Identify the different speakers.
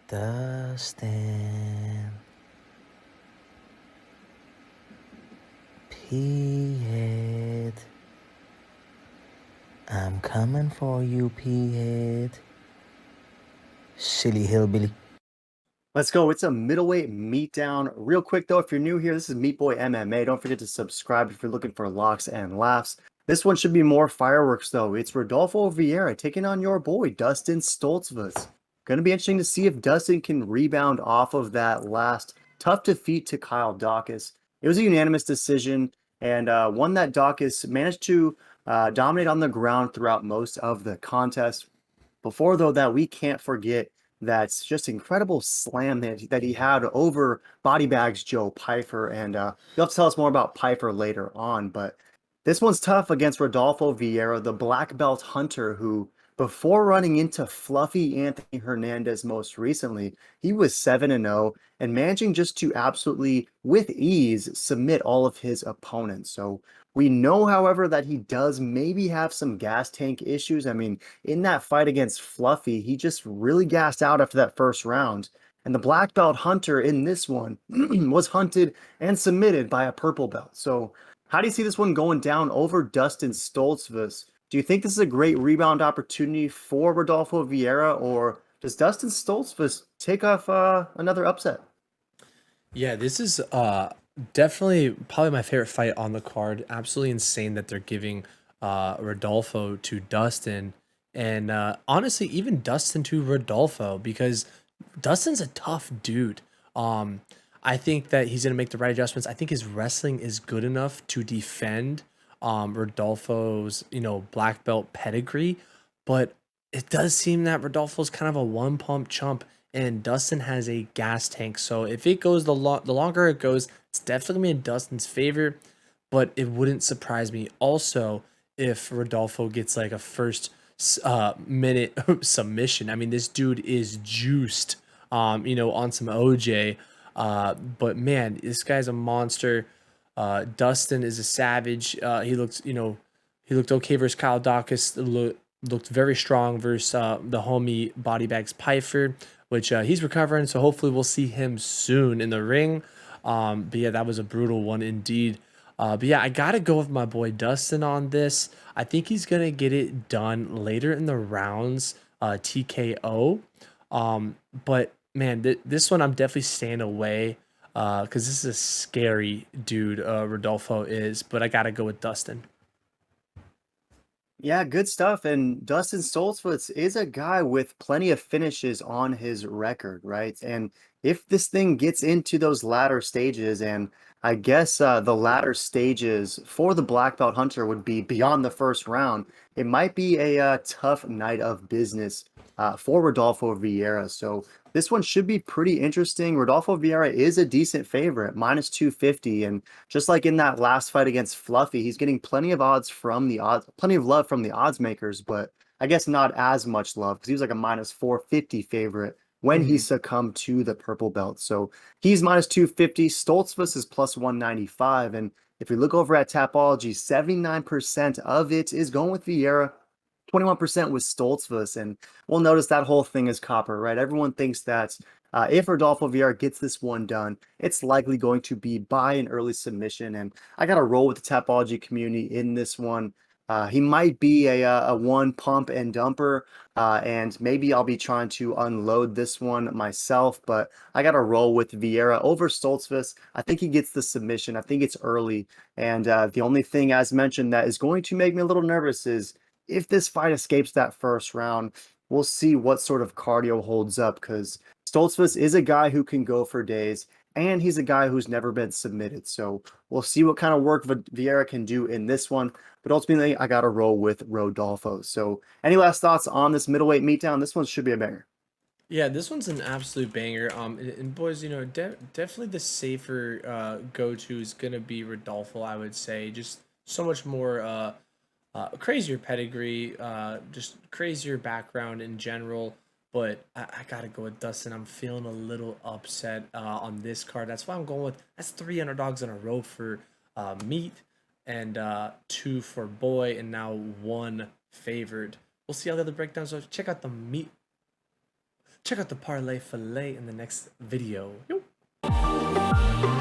Speaker 1: Dustin, P-head, I'm coming for you, P-head. Silly hillbilly.
Speaker 2: Let's go. It's a middleweight meet down. Real quick though, if you're new here, this is Meat Boy MMA. Don't forget to subscribe if you're looking for locks and laughs. This one should be more fireworks though. It's Rodolfo Vieira taking on your boy, Dustin Stoltzfus. Gonna be interesting to see if Dustin can rebound off of that last tough defeat to Kyle Dawkins. It was a unanimous decision and one that Dawkins managed to dominate on the ground throughout most of the contest. Before though that, we can't forget that's just incredible slam that he had over Body Bags Joe Pyfer. And you'll have to tell us more about Pyfer later on. But this one's tough against Rodolfo Vieira, the black belt hunter who, before running into fluffy Anthony Hernandez most recently, he was 7-0 and managing just to absolutely, with ease, submit all of his opponents. So we know, however, that he does maybe have some gas tank issues. I mean, in that fight against Fluffy, he just really gassed out after that first round. And the black belt hunter in this one was hunted and submitted by a purple belt. So, how do you see this one going down over Dustin Stoltzfus? Do you think this is a great rebound opportunity for Rodolfo Vieira, or does Dustin Stoltzfus take off another upset?
Speaker 3: Yeah, this is definitely probably my favorite fight on the card. Absolutely insane that they're giving Rodolfo to Dustin, and honestly even Dustin to Rodolfo, because Dustin's a tough dude. Um I think that he's going to make the right adjustments. I think his wrestling is good enough to defend Rodolfo's, black belt pedigree, but it does seem that Rodolfo's kind of a one pump chump and Dustin has a gas tank. So if it goes the longer it goes, it's definitely in Dustin's favor. But it wouldn't surprise me also if Rodolfo gets like a first minute submission. I mean, this dude is juiced, on some OJ. But man, this guy's a monster. Dustin is a savage. He looked okay versus Kyle Dawkins. Looked very strong versus the homie Body Bags Pyfer, which he's recovering. So hopefully we'll see him soon in the ring. But yeah, that was a brutal one indeed. But yeah, I gotta go with my boy Dustin on this. I think he's gonna get it done later in the rounds, TKO. But man, this one I'm definitely staying away because this is a scary dude. Rodolfo is, but I gotta go with Dustin.
Speaker 2: Yeah, good stuff. And Dustin Stoltzfus is a guy with plenty of finishes on his record, right? And if this thing gets into those latter stages, and I guess the latter stages for the black belt hunter would be beyond the first round, it might be a tough night of business for Rodolfo Vieira. So this one should be pretty interesting. Rodolfo Vieira is a decent favorite, minus 250, and just like in that last fight against Fluffy, he's getting plenty of love from the odds makers, but I guess not as much love because he was like a minus 450 favorite when he
Speaker 3: Mhm.
Speaker 2: succumbed to the purple belt. So he's minus 250. Stoltzfus is plus 195. And if we look over at Tapology, 79% of it is going with Vieira. 21% with Stoltzfus, and we'll notice that whole thing is copper, right? Everyone thinks that if Rodolfo Vieira gets this one done, it's likely going to be by an early submission. And I got to roll with the Tapology community in this one. He might be a one pump and dumper, and maybe I'll be trying to unload this one myself, but I got to roll with Vieira over Stoltzfus. I think he gets the submission. I think it's early. And the only thing, as mentioned, that is going to make me a little nervous is if this fight escapes that first round, we'll see what sort of cardio holds up because Stoltzfus is a guy who can go for days, and he's a guy who's never been submitted. So we'll see what kind of work Vieira can do in this one. But ultimately, I got to roll with Rodolfo. So, any last thoughts on this middleweight meetdown? This one should be a banger.
Speaker 3: Yeah, this one's an absolute banger. And boys, definitely the safer go to is gonna be Rodolfo. I would say just so much more crazier pedigree, just crazier background in general. But I gotta go with Dustin. I'm feeling a little upset on this card. That's why I'm going with that's three underdogs in a row for meat and two for boy, and now one favored. We'll see how the other breakdowns are. Check out the meat check out the parlay fillet in the next video. Yo.